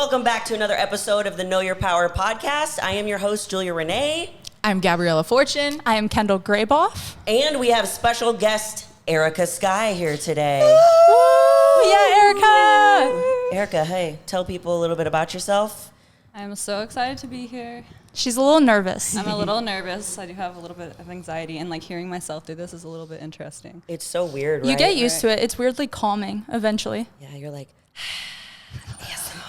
Welcome back to another episode of the Know Your Power podcast. I am your host, Julia Renee. I'm Gabriella Fortune. I am Kendall Grayboff. And we have special guest Arica Sky here today. Woo! Yeah, Arica! Arica, hey, tell people a little bit about yourself. I'm so excited to be here. She's a little nervous. I'm a little nervous. I do have a little bit of anxiety, and like hearing myself through this is a little bit interesting. It's so weird, right? You get used to it. It's weirdly calming eventually. Yeah, you're like, ASMR.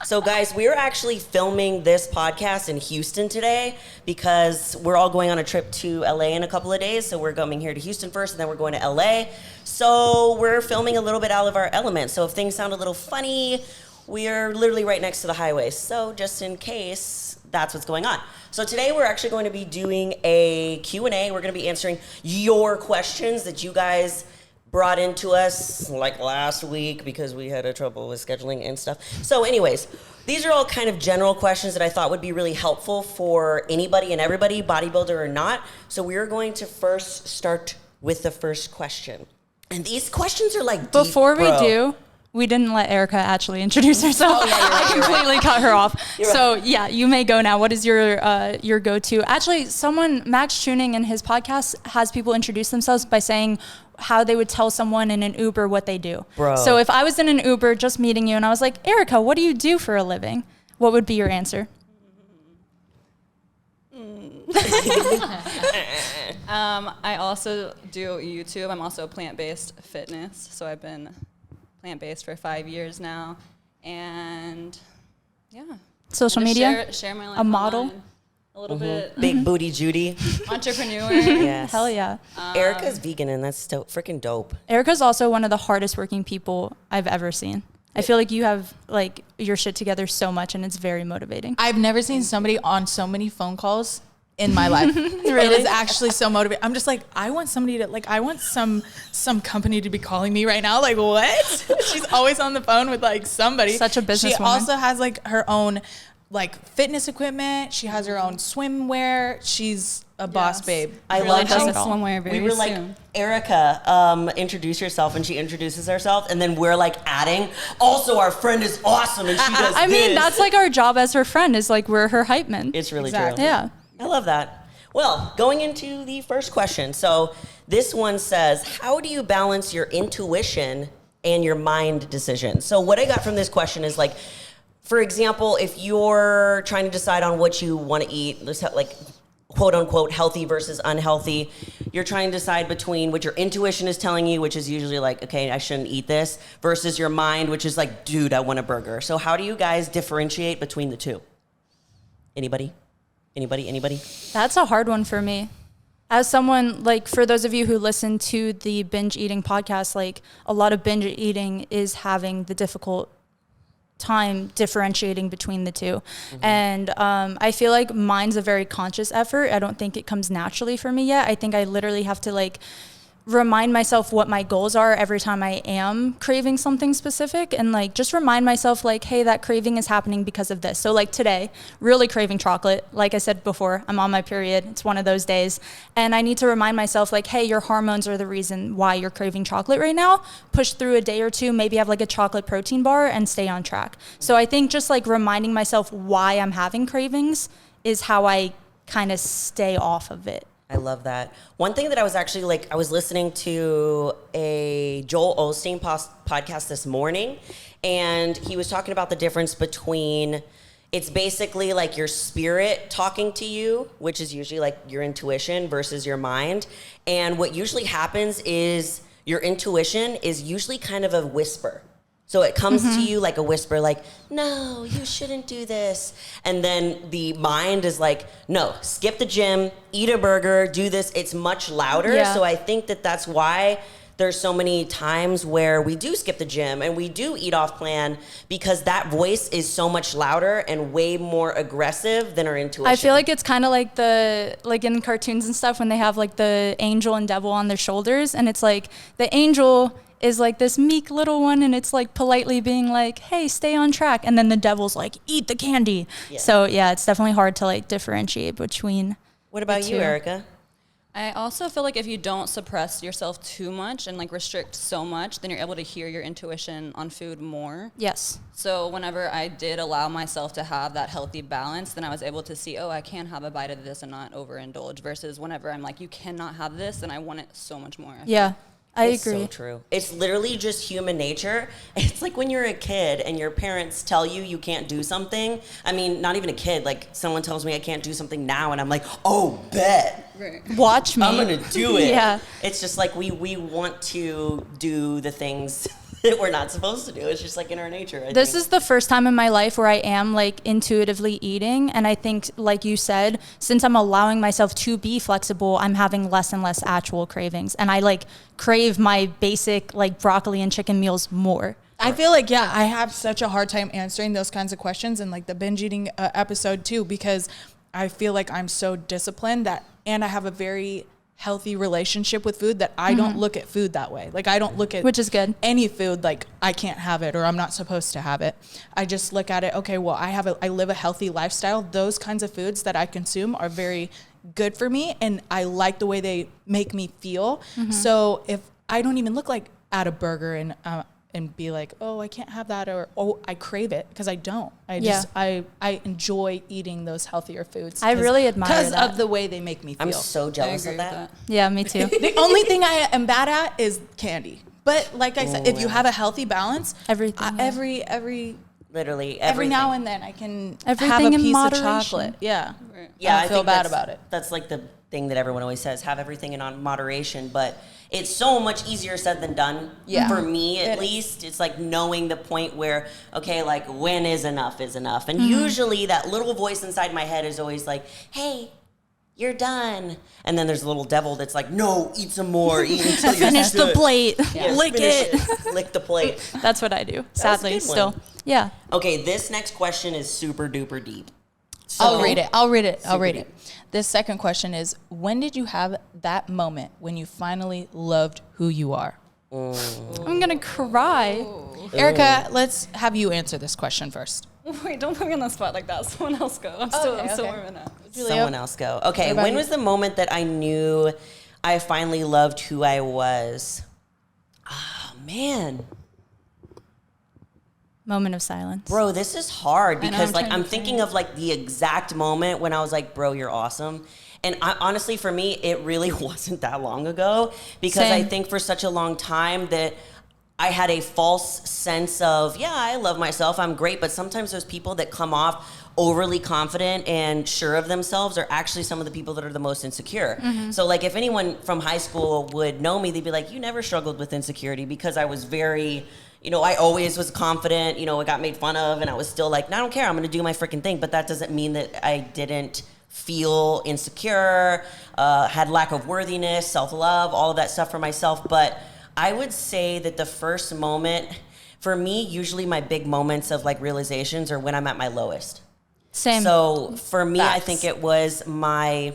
So guys, we're actually filming this podcast in Houston today because we're all going on a trip to LA in a couple of days. So we're coming here to Houston first and then we're going to LA. So we're filming a little bit out of our element. So if things sound a little funny, we're literally right next to the highway. So just in case, that's what's going on. So today we're actually going to be doing a Q&A. We're going to be answering your questions that you guys brought into us like last week because we had a trouble with scheduling and stuff. So anyways, these are all kind of general questions that I thought would be really helpful for anybody and everybody, bodybuilder or not. So we're going to first start with the first question. And these questions are like Before deep, we bro. do, we didn't let Arica actually introduce herself. Oh, yeah, you're right, I completely cut her off. You're So yeah, you may go now. What is your go-to? Actually, Max Tuning in his podcast has people introduce themselves by saying how they would tell someone in an Uber what they do. Bro. So if I was in an Uber just meeting you and I was like, Arica, what do you do for a living? What would be your answer? I also do YouTube. I'm also plant-based fitness, so I've been plant-based for 5 years now, and yeah. Social I just media? share my life A model? online a little bit. Big booty Judy. Entrepreneur. Yes. Hell yeah. Erica's vegan and that's freaking dope. Arica's also one of the hardest working people I've ever seen. I feel like you have like your shit together so much and it's very motivating. I've never seen somebody on so many phone calls in my life. It is actually so motivating. I'm just like, I want somebody to like, I want some company to be calling me right now. Like, what? She's always on the phone with like somebody. Such a businesswoman. She also has like her own like fitness equipment. She has her own swimwear. She's a boss babe. I Really love does how it all. Swimwear very we were like, soon. Erica, introduce yourself, and she introduces herself, and then we're like adding, also our friend is awesome, and she does I mean, this. that's like our job as her friend is like we're her hype men. It's really Exactly. true. Yeah. I love that. Well, going into the first question. So this one says, how do you balance your intuition and your mind decisions? So what I got from this question is like, for example, if you're trying to decide on what you want to eat, like quote unquote healthy versus unhealthy, you're trying to decide between what your intuition is telling you, which is usually like, okay, I shouldn't eat this, versus your mind, which is like, dude, I want a burger. So how do you guys differentiate between the two? Anybody? That's a hard one for me. As someone, like, for those of you who listen to the binge eating podcast, like, a lot of binge eating is having the difficult time differentiating between the two. Mm-hmm. And I feel like mine's a very conscious effort. I don't think it comes naturally for me yet. I think I literally have to, like, remind myself what my goals are every time I am craving something specific, and like just remind myself like, hey, that craving is happening because of this. So like today, really craving chocolate. Like I said before, I'm on my period. It's one of those days. And I need to remind myself like, hey, your hormones are the reason why you're craving chocolate right now. Push through a day or two, maybe have like a chocolate protein bar and stay on track. So I think just like reminding myself why I'm having cravings is how I kind of stay off of it. I love that. One thing that I was actually like, I was listening to a Joel Osteen podcast this morning, and he was talking about the difference between, it's basically like your spirit talking to you, which is usually like your intuition versus your mind. And what usually happens is your intuition is usually kind of a whisper. So it comes to you like a whisper, like, no, you shouldn't do this. And then the mind is like, no, skip the gym, eat a burger, do this. It's much louder. Yeah. So I think that that's why there's so many times where we do skip the gym and we do eat off plan, because that voice is so much louder and way more aggressive than our intuition. I feel like it's kind of like like in cartoons and stuff when they have like the angel and devil on their shoulders, and it's like the angel is like this meek little one, and it's like politely being like, hey, stay on track. And then the devil's like, eat the candy. Yeah. So yeah, it's definitely hard to like differentiate between. What about you, Arica? I also feel like if you don't suppress yourself too much and like restrict so much, then you're able to hear your intuition on food more. Yes. So whenever I did allow myself to have that healthy balance, then I was able to see, oh, I can have a bite of this and not overindulge, versus whenever I'm like, you cannot have this, and I want it so much more. Yeah. I It's agree. so true. It's literally just human nature. It's like when you're a kid and your parents tell you you can't do something. I mean, not even a kid. Like someone tells me I can't do something now, and I'm like, oh, bet. Right. Watch me. I'm gonna do it. Yeah. It's just like we want to do the things that we're not supposed to do. It's just like in our nature. This is the first time in my life where I am like intuitively eating. And I think, like you said, since I'm allowing myself to be flexible, I'm having less and less actual cravings. And I like crave my basic like broccoli and chicken meals more. I feel like, yeah, I have such a hard time answering those kinds of questions in like the binge eating episode too, because I feel like I'm so disciplined that, and I have a very healthy relationship with food that I don't look at food that way. Like I don't look at Which is good. any food like I can't have it or I'm not supposed to have it. I just look at it, okay, well, I live a healthy lifestyle. Those kinds of foods that I consume are very good for me, and I like the way they make me feel. So if I don't even look like at a burger and be like, oh, I can't have that, or oh, I crave it, because I don't. I enjoy eating those healthier foods. I really admire because that. of the way they make me feel. I'm so jealous of that. Yeah, me too. The only thing I am bad at is candy. But like I said, if you have a healthy balance, Everything, yeah. every Literally every everything. now and then I can have Everything a in piece moderation. of chocolate. Yeah. Right. Yeah, I feel think bad that's- about it. That's like the thing that everyone always says, have everything in moderation, but it's so much easier said than done. Yeah. For me, at It is. least, it's like knowing the point where, okay, like when is enough is enough. And usually that little voice inside my head is always like, hey, you're done. And then there's a little devil that's like, no, eat some more. Eat until you're Finish the sick. plate. Yes, Lick finish it. Lick the plate. That's what I do. was a Sadly, good still. one. Yeah. Okay, this next question is super duper deep. I'll read it. I'll read Super it. deep. This second question is, when did you have that moment when you finally loved who you are? I'm going to cry. Erica, let's have you answer this question first. Wait, don't put me on the spot like that. Someone else go. I'm still warming up. Someone else go. Okay, about when you? was the moment that I knew I finally loved who I was? Oh, man. Moment of silence. Bro, this is hard because I'm like trying I'm to thinking of like the exact moment when I was like, bro, you're awesome. And honestly, for me, it really wasn't that long ago, because I Same. think for such a long time that I had a false sense of, yeah, I love myself, I'm great, but sometimes those people that come off overly confident and sure of themselves are actually some of the people that are the most insecure. So like if anyone from high school would know me, they'd be like, you never struggled with insecurity, because I was very, you know, I always was confident, you know, I got made fun of and I was still like, no, I don't care, I'm gonna do my freaking thing. But that doesn't mean that I didn't feel insecure, had lack of worthiness, self-love, all of that stuff for myself. But I would say that the first moment, for me, usually my big moments of like realizations are when I'm at my lowest. Same. So for me, I Facts. think it was I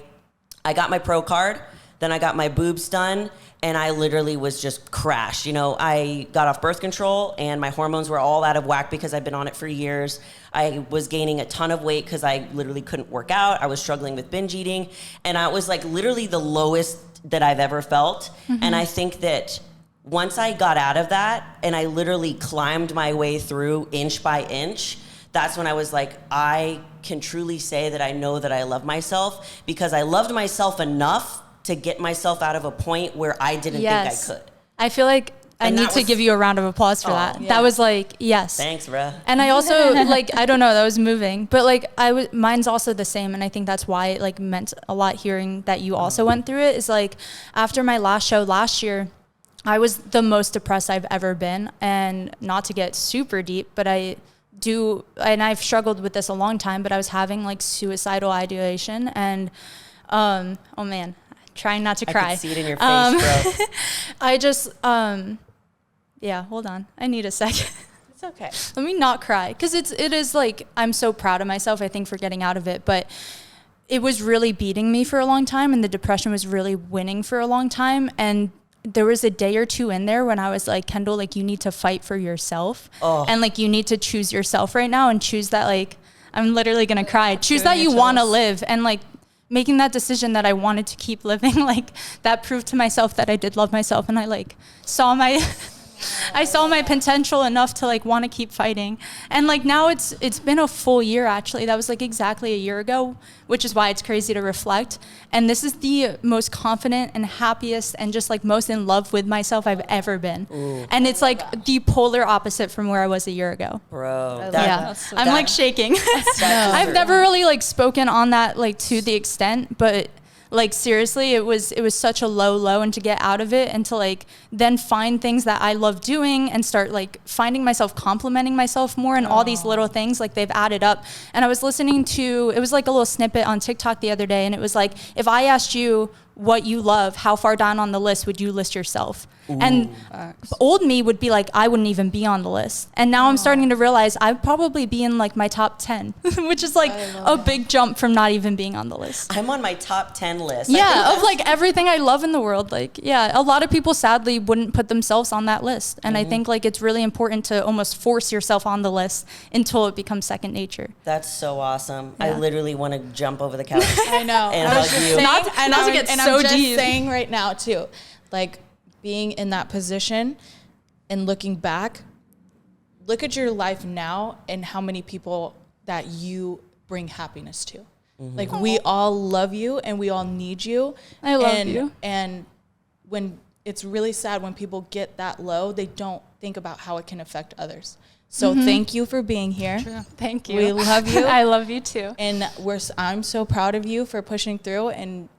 got my pro card, then I got my boobs done, and I literally was just crashed. You know, I got off birth control and my hormones were all out of whack because I've been on it for years. I was gaining a ton of weight because I literally couldn't work out. I was struggling with binge eating, and I was like literally the lowest that I've ever felt. And I think that once I got out of that and I literally climbed my way through inch by inch, that's when I was like, I can truly say that I know that I love myself, because I loved myself enough to get myself out of a point where I didn't think I could. I feel like I And need that to was- give you a round of applause for that. yeah. That was like, yes. Thanks, bruh. And I also like, I don't know, that was moving, but like mine's also the same. And I think that's why it like meant a lot hearing that you also went through it. Is like after my last show last year, I was the most depressed I've ever been. And not to get super deep, but and I've struggled with this a long time, but I was having like suicidal ideation, and oh man, trying not to cry. I could see it in your face, bro. I just yeah, hold on, I need a second. It's okay. Let me not cry, because it is like, I'm so proud of myself, I think, for getting out of it, but it was really beating me for a long time, and the depression was really winning for a long time. And there was a day or two in there when I was like, Kendall, like, you need to fight for yourself. And like, you need to choose yourself right now, and choose that, like, I'm literally gonna cry. Choose that you want to live. And like, making that decision that I wanted to keep living, like that proved to myself that I did love myself, and I like saw my I saw my potential enough to like want to keep fighting. And like now it's been a full year actually. That was like exactly a year ago, which is why it's crazy to reflect. And this is the most confident and happiest and just like most in love with myself I've ever been. Ooh. And it's like the polar opposite from where I was a year ago. Bro. I'm like shaking. I've never really like spoken on that like to the extent, but like seriously, it was such a low, and to get out of it and to like then find things that I love doing and start like finding myself complimenting myself more, and all these little things, like they've added up. And I was listening to, it was like a little snippet on TikTok the other day, and it was like, if I asked you what you love, how far down on the list would you list yourself? Ooh. And old me would be like, I wouldn't even be on the list. And now I'm starting to realize I'd probably be in like my top 10, which is like a big jump from not even being on the list. I'm on my top 10 list. Yeah, of like everything I love in the world. Like, yeah, a lot of people sadly wouldn't put themselves on that list. And I think like it's really important to almost force yourself on the list until it becomes second nature. That's so awesome. Yeah. I literally want to jump over the couch. I know. And hug you. I'm just saying right now too, like being in that position and looking back, look at your life now and how many people that you bring happiness to. Mm-hmm. Like we all love you and we all need you. I love you. And when it's really sad when people get that low, they don't think about how it can affect others. So thank you for being here. True. Thank you. We love you. I love you too. And I'm so proud of you for pushing through and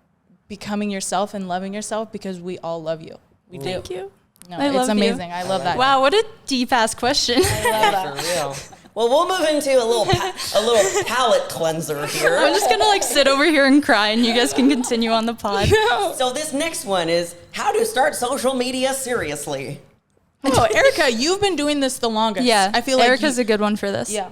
becoming yourself and loving yourself, because we all love you. We do. Thank you. No, it's amazing. I love that. Wow, what a deep ass question. I love that. For real. Well, we'll move into a little palate cleanser here. I'm just gonna like sit over here and cry, and you guys can continue on the pod. So this next one is how to start social media seriously. Oh, Arica, you've been doing this the longest. Yeah, I feel like Erica's a good one for this. Yeah.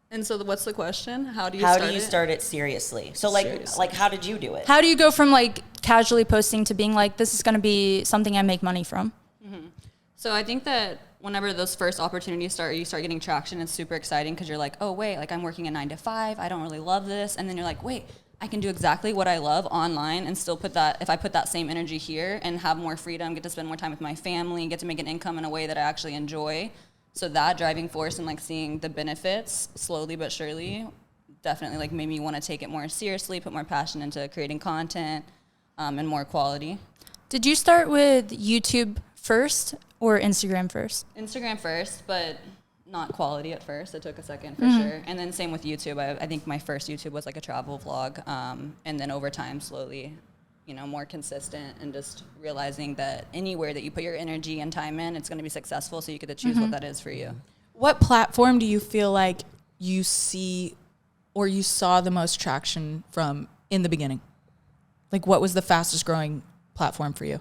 And so what's the question? How do you start it seriously? So like how did you do it? How do you go from like casually posting to being like, this is going to be something I make money from? Mm-hmm. So I think that whenever those first opportunities you start getting traction, it's super exciting because you're like, oh wait, like I'm working a 9 to 5. I don't really love this. And then you're like, wait, I can do exactly what I love online and still if I put that same energy here and have more freedom, get to spend more time with my family, get to make an income in a way that I actually enjoy. So that driving force and like seeing the benefits slowly but surely definitely like made me want to take it more seriously, put more passion into creating content and more quality. Did you start with YouTube first or Instagram first? Instagram first, but not quality at first. It took a second for sure. And then same with YouTube. I think my first YouTube was like a travel vlog. And then over time, slowly, more consistent and just realizing that anywhere that you put your energy and time in, it's going to be successful. So you get to choose what that is for you. What platform do you feel like you see or you saw the most traction from in the beginning? Like what was the fastest growing platform for you?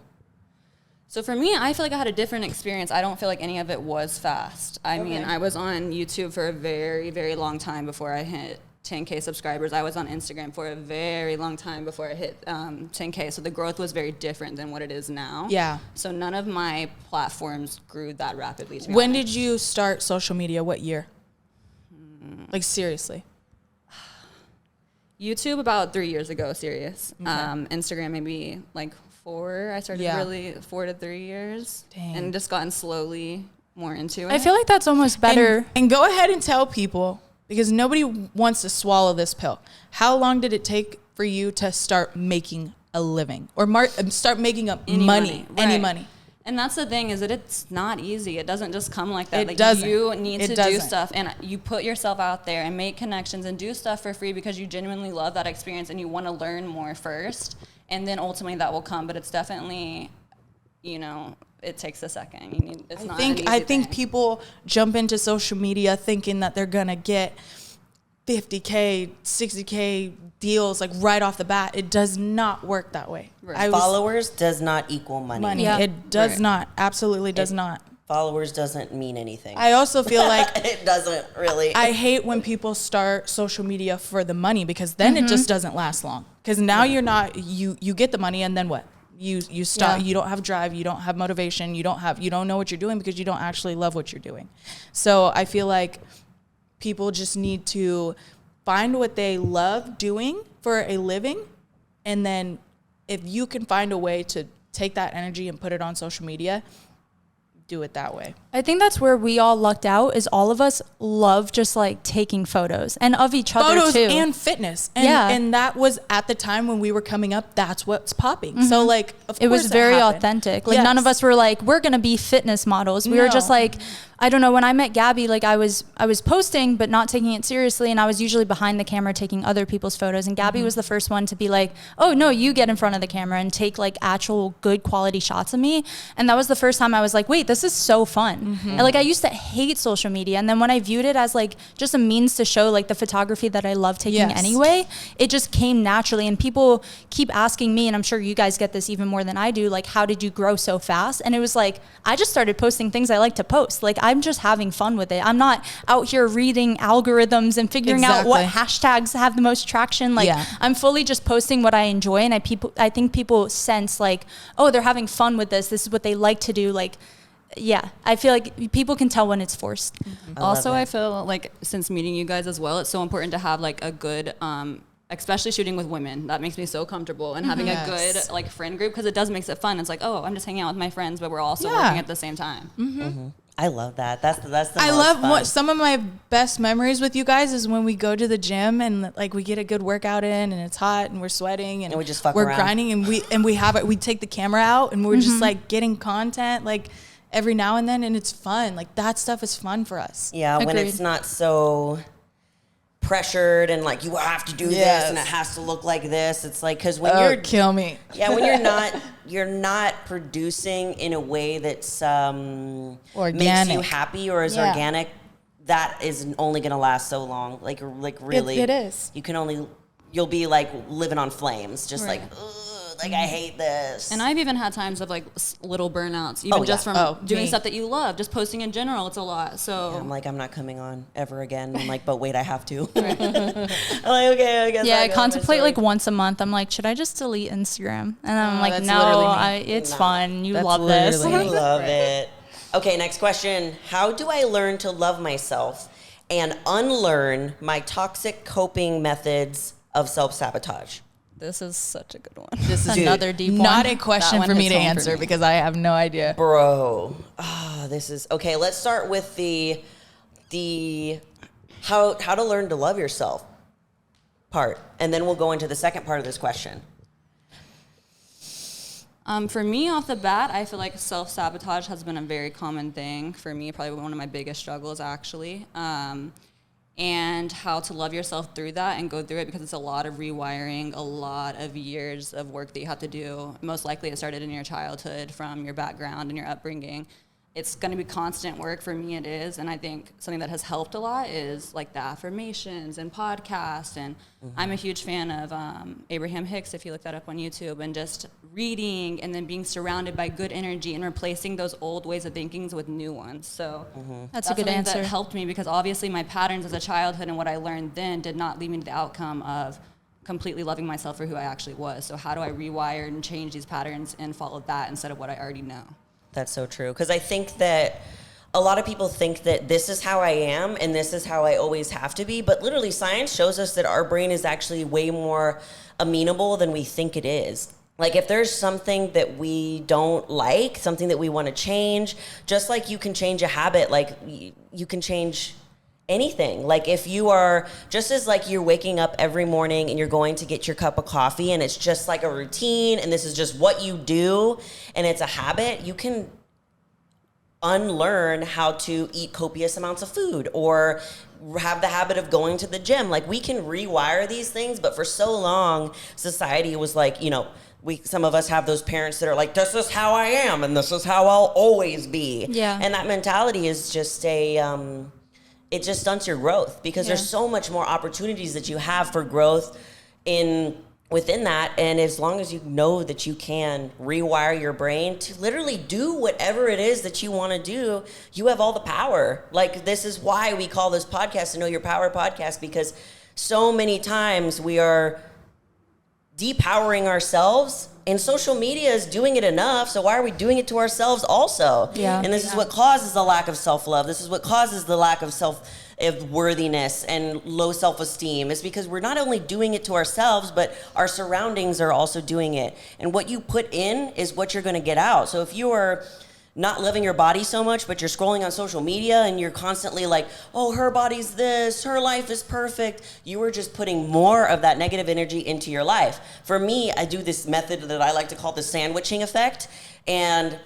So for me, I feel like I had a different experience. I don't feel like any of it was fast. I mean, I was on YouTube for a very, very long time before I hit 10K subscribers. I was on Instagram for a very long time before I hit 10K. So the growth was very different than what it is now. Yeah. So none of my platforms grew that rapidly. To be when honest. did you start social media? What year? Like seriously? YouTube about 3 years ago, serious. Okay. Instagram maybe like 4. I started really 4 to 3 years. Dang. And just gotten slowly more into it. I feel like that's almost better. And go ahead and tell people, because nobody wants to swallow this pill. How long did it take for you to start making a living or start making up any money? And that's the thing, is that it's not easy. It doesn't just come like that. It like doesn't. You need to do stuff, and you put yourself out there and make connections and do stuff for free because you genuinely love that experience and you want to learn more first. And then ultimately that will come. But it's definitely, it takes a second. I think people jump into social media thinking that they're gonna get 50K, 60K deals like right off the bat. It does not work that way. Right. Followers does not equal money. Yeah. It does not. Absolutely does not. Followers doesn't mean anything. I also feel like it doesn't really. I hate when people start social media for the money, because then it just doesn't last long. Because now you're not, you get the money and then what? You stop. You don't have drive. You don't have motivation. You don't know what you're doing because you don't actually love what you're doing. So I feel like people just need to find what they love doing for a living. And then if you can find a way to take that energy and put it on social media, do it that way. I think that's where we all lucked out, is all of us love just like taking photos and of each other photos too. And fitness. And, and that was at the time when we were coming up, that's what's popping. So like, of course it was very happened. authentic. Like none of us were like, we're going to be fitness models. We were just like, I don't know, when I met Gabby, like I was posting, but not taking it seriously. And I was usually behind the camera taking other people's photos. And Gabby was the first one to be like, oh no, you get in front of the camera and take like actual good quality shots of me. And that was the first time I was like, wait, this is so fun. And like, I used to hate social media. And then when I viewed it as like just a means to show like the photography that I love taking anyway, it just came naturally. And people keep asking me, and I'm sure you guys get this even more than I do, like, how did you grow so fast? And it was like, I just started posting things I like to post. Like, I'm just having fun with it. I'm not out here reading algorithms and figuring out what hashtags have the most traction. Like, I'm fully just posting what I enjoy. And I think people sense like, oh, they're having fun with this. This is what they like to do. Like, yeah, I feel like people can tell when it's forced. Also, I feel like since meeting you guys as well, it's so important to have like a good, especially shooting with women. That makes me so comfortable, and having a good like friend group, because it does makes it fun. It's like, oh, I'm just hanging out with my friends, but we're also working at the same time. I love that. That's the I most love fun. some of my best memories with you guys is when we go to the gym and like we get a good workout in and it's hot and we're sweating and we just fuck we're around. grinding and we take the camera out and we're just like getting content like every now and then, and it's fun. Like that stuff is fun for us. Yeah, when it's not so pressured and like you have to do this and it has to look like this. It's like, because when you're kill me. Yeah, when you're not producing in a way that's makes you happy or is organic, that is only gonna last so long. Like really, it is. You'll be like living on flames, just like. Ugh. Like, I hate this. And I've even had times of like little burnouts, even just from doing stuff that you love, just posting in general. It's a lot. So I'm like, I'm not coming on ever again. I'm like, but wait, I have to. I'm like, okay, I guess. Yeah, I contemplate like once a month. I'm like, should I just delete Instagram? And I'm like, no, it's fun. You love this. I love it. Okay, next question. How do I learn to love myself and unlearn my toxic coping methods of self-sabotage? This is such a good one. This is another deep one. Not a question for me to answer because I have no idea. Bro. This is okay. Let's start with the how to learn to love yourself part, and then we'll go into the second part of this question. For me, off the bat, I feel like self-sabotage has been a very common thing for me, probably one of my biggest struggles, actually. And how to love yourself through that and go through it, because it's a lot of rewiring, a lot of years of work that you have to do. Most likely it started in your childhood from your background and your upbringing. It's going to be constant work. For me, it is. And I think something that has helped a lot is like the affirmations and podcasts. And I'm a huge fan of Abraham Hicks, if you look that up on YouTube, and just reading and then being surrounded by good energy and replacing those old ways of thinking with new ones. So that's a good answer. That helped me, because obviously my patterns as a childhood and what I learned then did not lead me to the outcome of completely loving myself for who I actually was. So how do I rewire and change these patterns and follow that instead of what I already know? That's so true. Because I think that a lot of people think that this is how I am and this is how I always have to be. But literally, science shows us that our brain is actually way more amenable than we think it is. Like, if there's something that we don't like, something that we want to change, just like you can change a habit, like you can change anything. Like, if you are, just as like you're waking up every morning and you're going to get your cup of coffee and it's just like a routine and this is just what you do and it's a habit, you can unlearn how to eat copious amounts of food or have the habit of going to the gym. Like, we can rewire these things, but for so long society was like, you know, some of us have those parents that are like, this is how I am and this is how I'll always be. Yeah. And that mentality is just it just stunts your growth, because there's so much more opportunities that you have for growth within that. And as long as you know that you can rewire your brain to literally do whatever it is that you want to do, you have all the power. Like, this is why we call this podcast the Know Your Power podcast, because so many times we are depowering ourselves, and social media is doing it enough, so why are we doing it to ourselves also? Yeah. And this is what causes the lack of self-love. This is what causes the lack of of worthiness and low self-esteem is because we're not only doing it to ourselves, but our surroundings are also doing it. And what you put in is what you're going to get out. So if you are not loving your body so much, but you're scrolling on social media and you're constantly like, oh, her body's this, her life is perfect, you are just putting more of that negative energy into your life. For me, I do this method that I like to call the sandwiching effect. And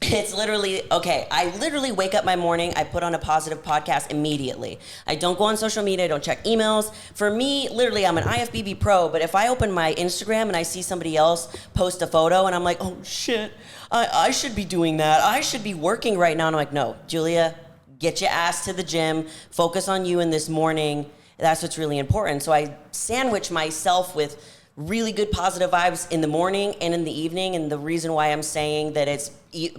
it's literally, okay, I literally wake up my morning, I put on a positive podcast immediately. I don't go on social media, I don't check emails. For me, literally, I'm an IFBB pro, but if I open my Instagram and I see somebody else post a photo and I'm like, oh shit, I should be doing that. I should be working right now. And I'm like, no, Julia, get your ass to the gym, focus on you in this morning. That's what's really important. So I sandwich myself with really good positive vibes in the morning and in the evening. And the reason why I'm saying that it's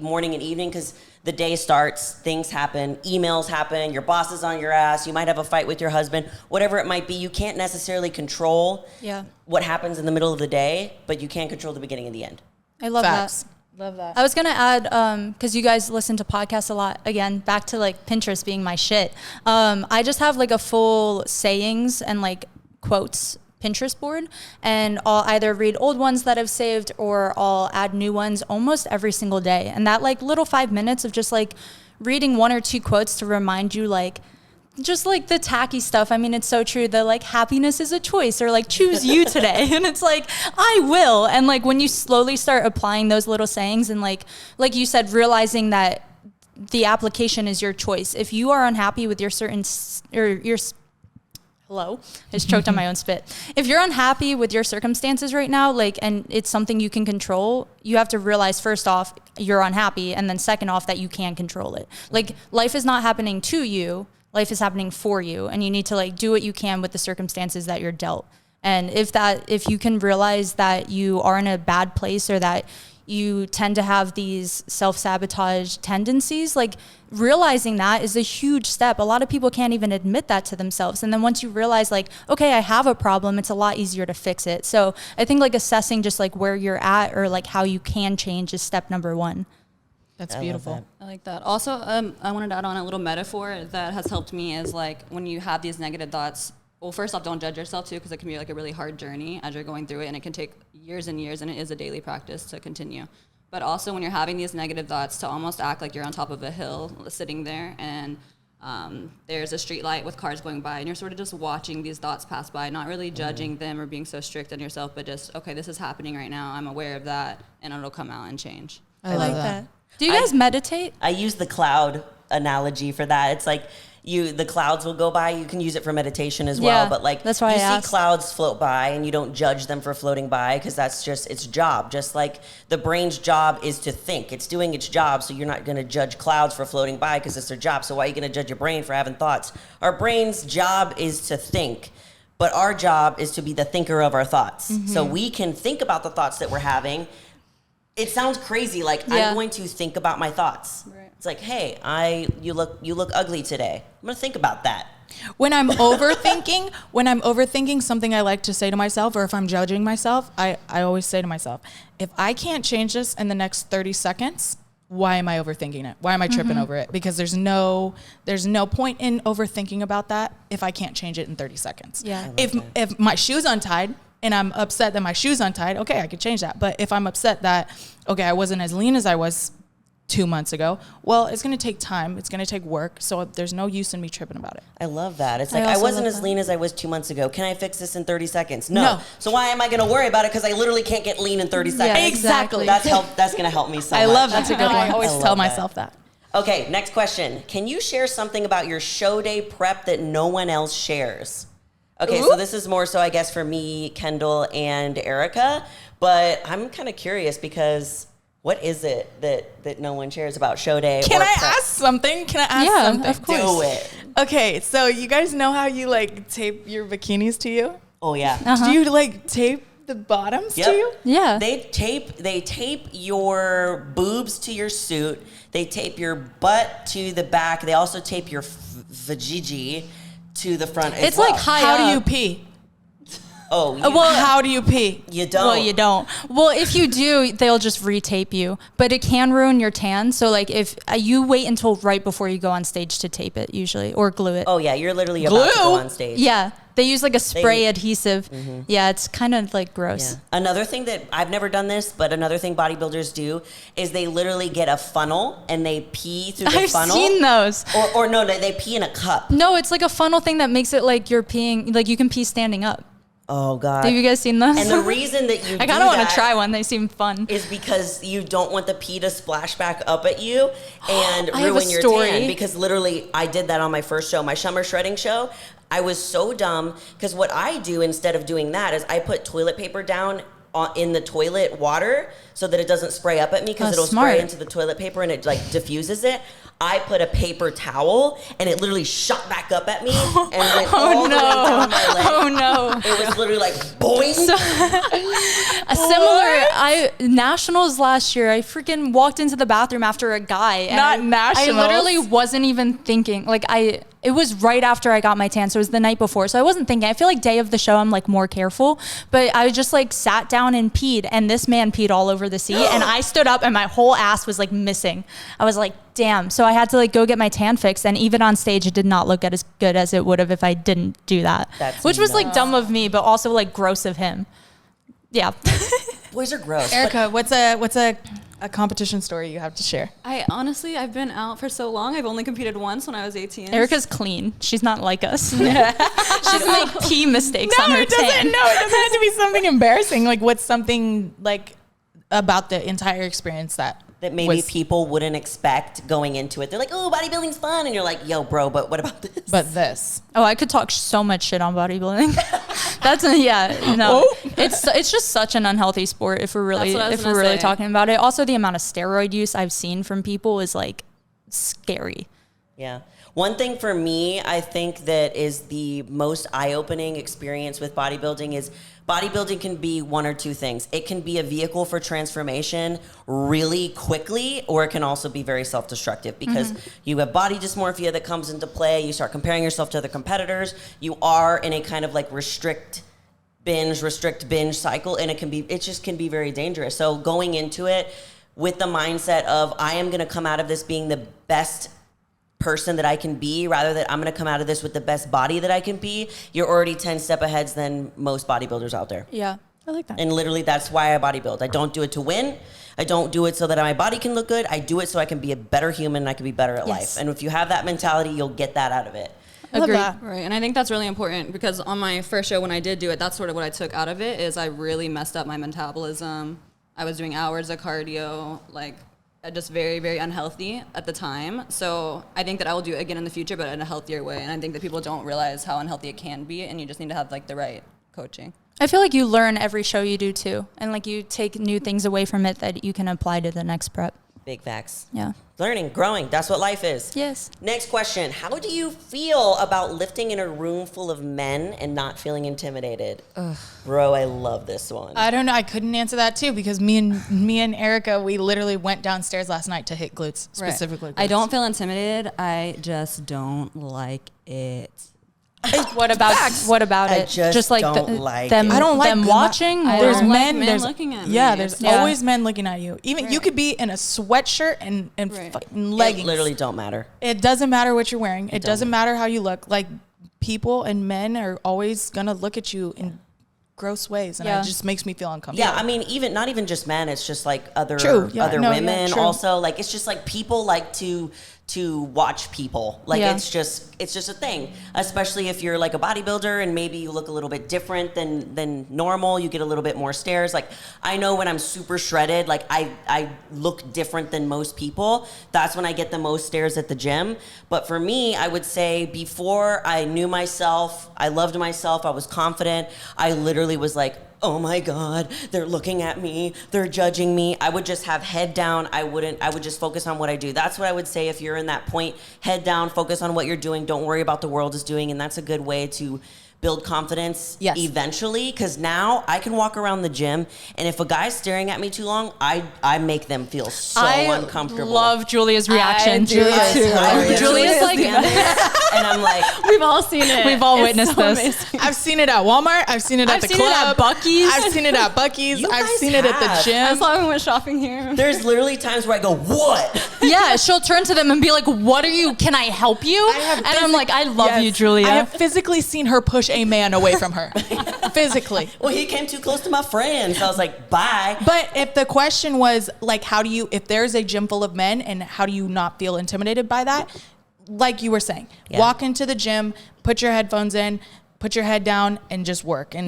morning and evening, because the day starts, things happen, emails happen, your boss is on your ass, you might have a fight with your husband, whatever it might be. You can't necessarily control what happens in the middle of the day, but you can control the beginning and the end. I love Facts. that. Love that. I was going to add, because you guys listen to podcasts a lot, again, back to like Pinterest being my shit. I just have like a full sayings and like quotes Pinterest board, and I'll either read old ones that I've saved or I'll add new ones almost every single day. And that like little 5 minutes of just like reading 1 or 2 quotes to remind you like, just like the tacky stuff. I mean, it's so true. The like happiness is a choice, or like choose you today. And it's like, I will. And like when you slowly start applying those little sayings and like you said, realizing that the application is your choice. If you are unhappy with your certain, hello, I just choked on my own spit. If you're unhappy with your circumstances right now, like, and it's something you can control, you have to realize first off, you're unhappy. And then second off, that you can control it. Like life is not happening to you. Life is happening for you, and you need to like do what you can with the circumstances that you're dealt. And if you can realize that you are in a bad place, or that you tend to have these self-sabotage tendencies, like realizing that is a huge step. A lot of people can't even admit that to themselves. And then once you realize like, okay, I have a problem, it's a lot easier to fix it. So I think like assessing just like where you're at or like how you can change is step number 1. That's beautiful. I like that. Also, I wanted to add on a little metaphor that has helped me is like when you have these negative thoughts, well, first off, don't judge yourself too, because it can be like a really hard journey as you're going through it, and it can take years and years, and it is a daily practice to continue. But also when you're having these negative thoughts, to almost act like you're on top of a hill sitting there, and there's a street light with cars going by, and you're sort of just watching these thoughts pass by, not really judging them or being so strict on yourself, but just, okay, this is happening right now, I'm aware of that, and it'll come out and change. I like that. Do you guys meditate? I use the cloud analogy for that. It's like the clouds will go by. You can use it for meditation as well. But like that's why you see clouds float by and you don't judge them for floating by, because that's just its job. Just like the brain's job is to think. It's doing its job. So you're not going to judge clouds for floating by because it's their job. So why are you going to judge your brain for having thoughts? Our brain's job is to think. But our job is to be the thinker of our thoughts. Mm-hmm. So we can think about the thoughts that we're having. It sounds crazy, like I'm going to think about my thoughts. Right. It's like, hey, you look ugly today. I'm gonna think about that. When I'm overthinking something, I like to say to myself, or if I'm judging myself, I always say to myself, if I can't change this in the next 30 seconds, why am I overthinking it? Why am I tripping over it? Because there's no point in overthinking about that if I can't change it in 30 seconds. Yeah. If my shoe's untied, and I'm upset that my shoe's untied, okay, I could change that. But if I'm upset that, okay, I wasn't as lean as I was 2 months ago, well, it's going to take time. It's going to take work. So there's no use in me tripping about it. I love that. It's like, I wasn't as lean as I was 2 months ago. Can I fix this in 30 seconds? No. So why am I going to worry about it? Because I literally can't get lean in 30 seconds. Yeah, exactly. That's going to help me so much. I love that. That's a good one. I always tell myself that. Okay, next question. Can you share something about your show day prep that no one else shares? Okay, so this is more so, I guess, for me, Kendall, and Arica. But I'm kind of curious because what is it that no one shares about show day? Can I ask something? Yeah, of course. Do it. Okay, so you guys know how you like tape your bikinis to you? Oh, yeah. Do you like tape the bottoms to you? Yeah. They tape your boobs to your suit. They tape your butt to the back. They also tape your vajiji to the front as well. Like high How up. do you pee? Oh, Well, how do you pee? you don't. Well, you don't. Well, if you do, they'll just retape you. But it can ruin your tan. So, like, if you wait until right before you go on stage to tape it, usually, or glue it. Oh, yeah, you're literally about to go on stage. Yeah. They use like a spray adhesive. Yeah, it's kind of like gross. Yeah. Another thing that I've never done this, but another thing bodybuilders do is they literally get a funnel and they pee through the I've funnel. seen those. Or no, they pee in a cup. No, it's like a funnel thing that makes it like you're peeing, like you can pee standing up. Oh, God. Have you guys seen those? And the reason that you I kind of want to try one. They seem fun. is because you don't want the pee to splash back up at you and I have a ruin your story. tan. Because literally, I did that on my first show, my summer shredding show. I was so dumb because what I do instead of doing that is I put toilet paper down in the toilet water so that it doesn't spray up at me because it'll smart. spray into the toilet paper and it like diffuses it. I put a paper towel and it literally shot back up at me and went all the way down my leg. Oh no. It was literally like boing. A similar nationals last year, I freaking walked into the bathroom after a guy. And Not nationals. I literally wasn't even thinking. Like it was right after I got my tan, so it was the night before. So I wasn't thinking. I feel like day of the show I'm like more careful, but I just like sat down and peed, and this man peed all over the seat, and I stood up and my whole ass was like missing. I was like, damn. So I had to like go get my tan fixed, and even on stage it did not look as good as it would have if I didn't do that. Which was like dumb of me, but also like gross of him. Yeah. Boys are gross. Arica, what's a competition story you have to share? I've been out for so long. I've only competed once when I was 18. Erica's clean. She's not like us. She doesn't make pee mistakes on her tan. No, it doesn't have to be something embarrassing. Like, what's something like about the entire experience that maybe people wouldn't expect going into it. They're like, oh, bodybuilding's fun. And you're like, yo, bro, but what about this? But this. Oh, I could talk so much shit on bodybuilding. It's just such an unhealthy sport if we're really talking about it. Also, the amount of steroid use I've seen from people is like scary. Yeah. One thing for me, I think that is the most eye-opening experience with bodybuilding is bodybuilding can be one or two things. It can be a vehicle for transformation really quickly, or it can also be very self-destructive because you have body dysmorphia that comes into play. You start comparing yourself to other competitors. You are in a kind of like restrict binge cycle, and it just can be very dangerous. So going into it with the mindset of I am going to come out of this being the best person that I can be, rather than I'm going to come out of this with the best body that I can be, you're already 10 step ahead than most bodybuilders out there. Yeah, I like that. And literally that's why I bodybuild. I don't do it to win. I don't do it so that my body can look good. I do it so I can be a better human and I can be better at life. And if you have that mentality, you'll get that out of it. Agreed. Right, and I think that's really important because on my first show when I did do it, that's sort of what I took out of it is I really messed up my metabolism. I was doing hours of cardio, like just very, very unhealthy at the time. So I think that I will do it again in the future, but in a healthier way. And I think that people don't realize how unhealthy it can be, and you just need to have like the right coaching. I feel like you learn every show you do too, and like you take new things away from it that you can apply to the next prep. Big facts. Yeah. Learning, growing, that's what life is. Yes. Next question. How do you feel about lifting in a room full of men and not feeling intimidated? Ugh. Bro, I love this one. I don't know. I couldn't answer that too because me and Arica, we literally went downstairs last night to hit glutes, specifically. I don't feel intimidated. I just don't like it. What about I it? just like don't like them. it. I don't like them watching. I There's don't like men. men There's looking at me. Yeah, there's Yeah. always men looking at you. Even you could be in a sweatshirt and fucking leggings. It literally don't matter. It doesn't matter what you're wearing. It doesn't matter how you look. Like people and men are always gonna look at you in gross ways, and it just makes me feel uncomfortable. Yeah, I mean, not even just men. It's just like other True. women also. Like it's just like people like to watch people. Like it's just a thing. Especially if you're like a bodybuilder and maybe you look a little bit different than normal. You get a little bit more stares. Like I know when I'm super shredded, like I look different than most people. That's when I get the most stares at the gym. But for me, I would say before I knew myself, I loved myself, I was confident, I literally was like, oh my God, they're looking at me, they're judging me. I would just have head down. I would just focus on what I do. That's what I would say if you're in that point. Head down, focus on what you're doing. Don't worry about the world is doing. And that's a good way to build confidence Yes. eventually, because now I can walk around the gym, and if a guy's staring at me too long, I make them feel so uncomfortable. Love Julia's reaction. Julia's like, and I'm like, We've all seen it. we've all witnessed so this. amazing. I've seen it at Walmart. I've seen it at the club. I've seen it at Buc-ee's. I've seen it at Buc-ee's. You I've guys seen it at the have. gym. I saw when we went shopping here. there's literally times where I go, what? Yeah, she'll turn to them and be like, "What are you? Can I help you?" And I'm like, "I love you, Julia." I have physically seen her push a man away from her. Physically. Well, he came too close to my friends. I was like, bye. But if the question was like, how do you, if there's a gym full of men and how do you not feel intimidated by that? Like you were saying, walk into the gym, put your headphones in, put your head down and just work and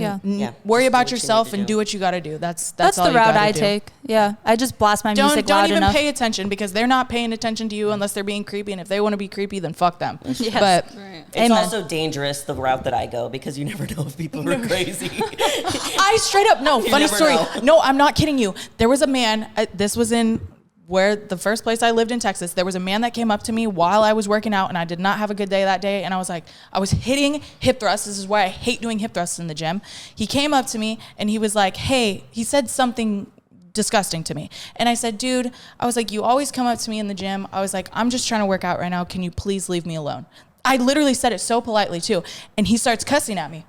worry Just about do what you yourself need to and do. do what you got to do. That's That's all the you route gotta I do. take. Yeah, I just blast my music Don't loud even enough. pay attention because they're not paying attention to you unless they're being creepy. And if they want to be creepy, then fuck them. Yes. But Right. It's Amen. also dangerous, the route that I go, because you never know if people are crazy. I straight up, no, funny never story. know. No, I'm not kidding you. There was a man, this was in where the first place I lived in Texas. There was a man that came up to me while I was working out and I did not have a good day that day. And I was like, I was hitting hip thrusts. This is why I hate doing hip thrusts in the gym. He came up to me and he was like, hey, he said something disgusting to me. And I said, dude, I was like, you always come up to me in the gym. I was like, I'm just trying to work out right now. Can you please leave me alone? I literally said it so politely too. And he starts cussing at me.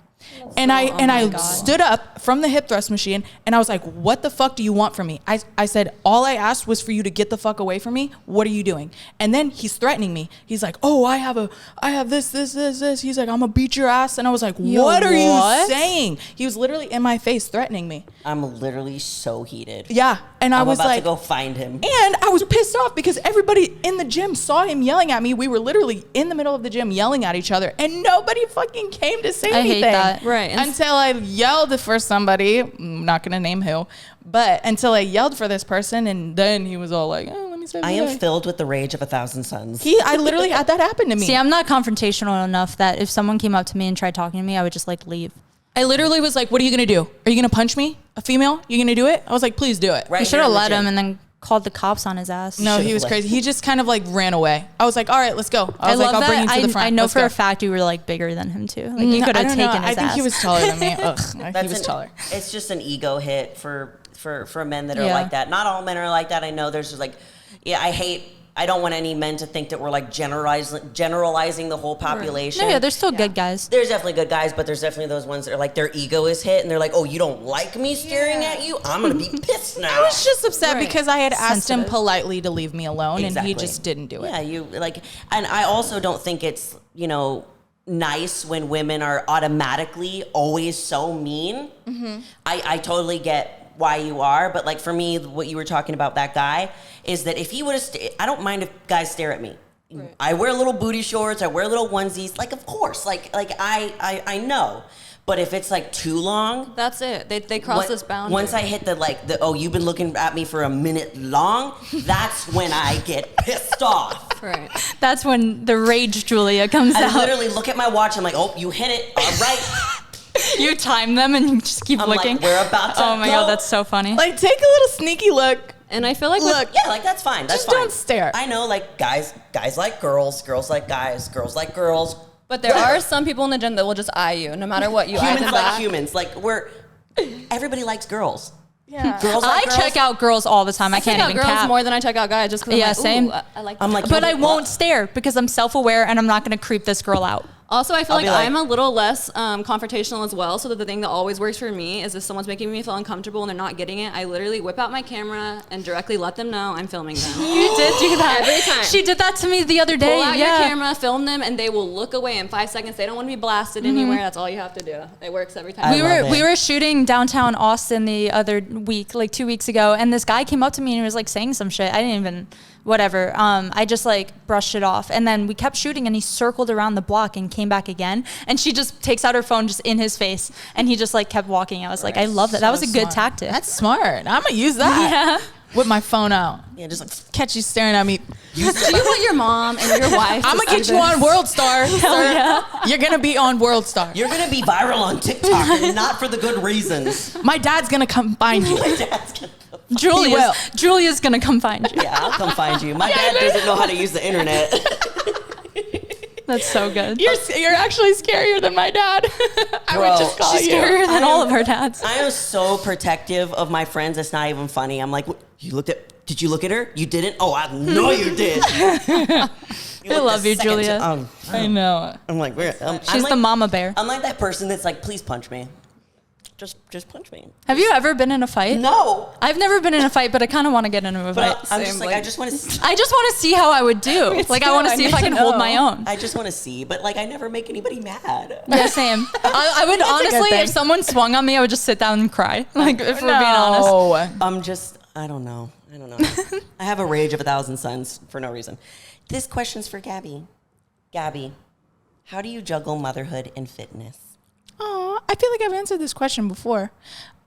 And I stood up from the hip thrust machine and I was like, what the fuck do you want from me? I said, all I asked was for you to get the fuck away from me. What are you doing? And then he's threatening me. He's like, oh, I have this. He's like, I'm gonna beat your ass. And I was like, what are you saying? He was literally in my face threatening me. I'm literally so heated. Yeah. And I was about like, to go find him. and I was pissed off because everybody in the gym saw him yelling at me. We were literally in the middle of the gym yelling at each other and nobody fucking came to say I hate anything. that. Right. Until I yelled for somebody, I'm not going to name who, but until I yelled for this person and then he was all like, oh, let me say I am filled with the rage of 1,000 suns. I literally had that happen to me. See, I'm not confrontational enough that if someone came up to me and tried talking to me, I would just like leave. I literally was like, what are you going to do? Are you going to punch me? A female? You going to do it? I was like, please do it. Right You should here have in the let him gym. and then called the cops on his ass. No, Should've he was left. crazy. He just kind of like ran away. I was like, all right, let's go. I was love like, I'll that. bring you to the front. I know Let's for go. a fact you were like bigger than him too. Like you could I have don't know. taken his I think ass. he was taller than me. Ugh, he was taller. It's just an ego hit for men that are Yeah. like that. Not all men are like that. I know there's just like, I don't want any men to think that we're like generalizing the whole population. No, yeah, there's still good guys. There's definitely good guys, but there's definitely those ones that are like their ego is hit and they're like, oh, you don't like me staring at you? I'm going to be pissed now. I was just upset Right. because I had asked him Sensitive. politely to leave me alone and Exactly. he just didn't do it. Yeah, you like, and I also don't think it's, nice when women are automatically always so mean. Mm-hmm. I totally get why you are, but like for me, what you were talking about that guy is that if he would have, I don't mind if guys stare at me. Right. I wear little booty shorts, I wear little onesies, like of course, like I know. But if it's like too long, That's it. They cross this boundary. once I hit the you've been looking at me for a minute long, that's when I get pissed off. Right. That's when the rage Julia comes I out. literally look at my watch, I'm like, oh, you hit it, all right. You time them and you just keep I'm looking. like, we're about to Oh my go. god, that's so funny. Like, take a little sneaky look. And I feel like Look, Yeah, like that's fine. That's Just fine. don't stare. I know, like guys like girls like guys like girls. but there are some people in the gym that will just eye you no matter what you eye Humans them like back. humans. Like everybody likes girls. Yeah. Girls I like girls. check out girls all the time. I check can't out even girls cap. more than I check out guys just because Yeah, I'm like, same. ooh, I like I'm that. like, But I well, won't stare because I'm self-aware and I'm not going to creep this girl out. Also, I feel I'll like be like- I'm a little less confrontational as well. So that the thing that always works for me is if someone's making me feel uncomfortable and they're not getting it, I literally whip out my camera and directly let them know I'm filming them. You did do that. Every time. She did that to me the other day. Pull out yeah. your camera, film them, and they will look away in 5 seconds. They don't want to be blasted anywhere. That's all you have to do. It works every time. I We love were it. we were shooting downtown Austin the other week, like 2 weeks ago, and this guy came up to me and he was like saying some shit. I didn't even whatever. I just like brushed it off, and then we kept shooting, and he circled around the block and came back again, and she just takes out her phone just in his face, and he just like kept walking. I was like, I love that. That was a good Smart. tactic. That's smart. I'm gonna use that. yeah. Whip my phone out. Yeah, just like Catch you staring at me. Do you want your mom and your wife? I'm to gonna get see you this? on World Star. Sir. yeah. You're gonna be on World Star. you're gonna be viral on TikTok and not for the good reasons. My dad's gonna come find you. Julia's gonna come find you. Yeah, I'll come find you. My dad doesn't know how to use the internet. That's so good. You're actually scarier than my dad. I would just call She's you. scarier than all of our dads. I am so protective of my friends. It's not even funny. I'm like, did you look at her? You didn't? Oh, I know you did. I love you, Julia. I know. I'm like, She's the mama bear. I'm like that person that's like, please punch me. Just punch me. Have you ever been in a fight? No. I've never been in a fight, but I kind of want to get into a fight. But I'm just like, I just want to. I just want to see how I would do. Like, I want to see if I can hold my own. I just want to see, but like, I never make anybody mad. Yeah, same. I would honestly, if someone swung on me, I would just sit down and cry. Like, if we're being honest. I don't know. I have a rage of 1,000 suns for no reason. This question's for Gabby. Gabby, how do you juggle motherhood and fitness? Oh, I feel like I've answered this question before.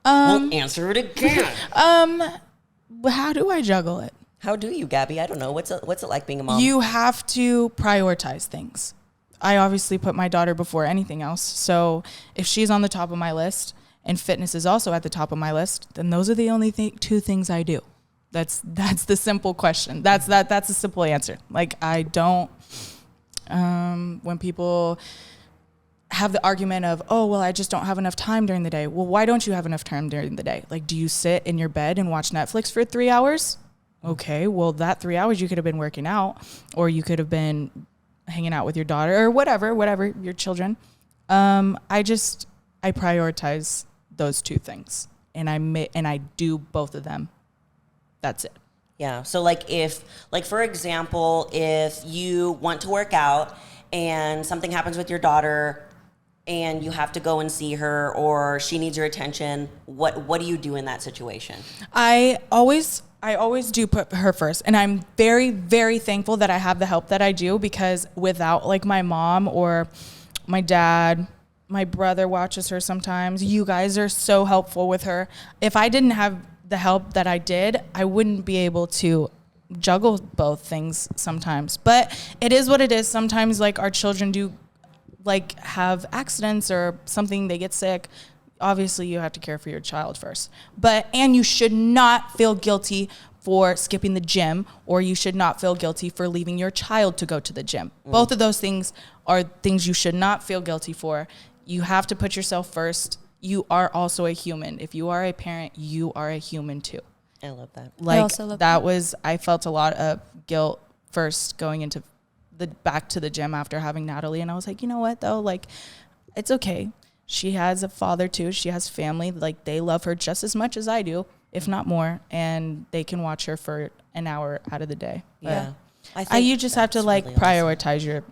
Well, answer it again. How do I juggle it? How do you, Gabby? I don't know. What's it like being a mom? You have to prioritize things. I obviously put my daughter before anything else. So if she's on the top of my list and fitness is also at the top of my list, then those are the only two things I do. That's the simple question. That's a simple answer. Like, I don't, when people have the argument of, oh, well, I just don't have enough time during the day. Well, why don't you have enough time during the day? Like, do you sit in your bed and watch Netflix for 3 hours? Okay, well, that 3 hours you could have been working out, or you could have been hanging out with your daughter, or whatever, your children. I prioritize those two things, and I do both of them. That's it. Yeah. So for example, if you want to work out and something happens with your daughter and you have to go and see her, or she needs your attention, what do you do in that situation? I always do put her first, and I'm very, very thankful that I have the help that I do, because without like my mom or my dad, my brother watches her sometimes. You guys are so helpful with her. If I didn't have the help that I did, I wouldn't be able to juggle both things sometimes. But it is what it is. Sometimes like our children do like have accidents or something, they get sick. Obviously you have to care for your child first. And you should not feel guilty for skipping the gym, or you should not feel guilty for leaving your child to go to the gym. Both of those things are things you should not feel guilty for. You have to put yourself first. You are also a human. If you are a parent, you are a human too. I love that. Like, I also love that. I felt a lot of guilt first going into back to the gym after having Natalie. And I was like, you know what though? Like, it's okay. She has a father too. She has family. Like, they love her just as much as I do, if not more. And they can watch her for an hour out of the day. Yeah. You just have to like really prioritize your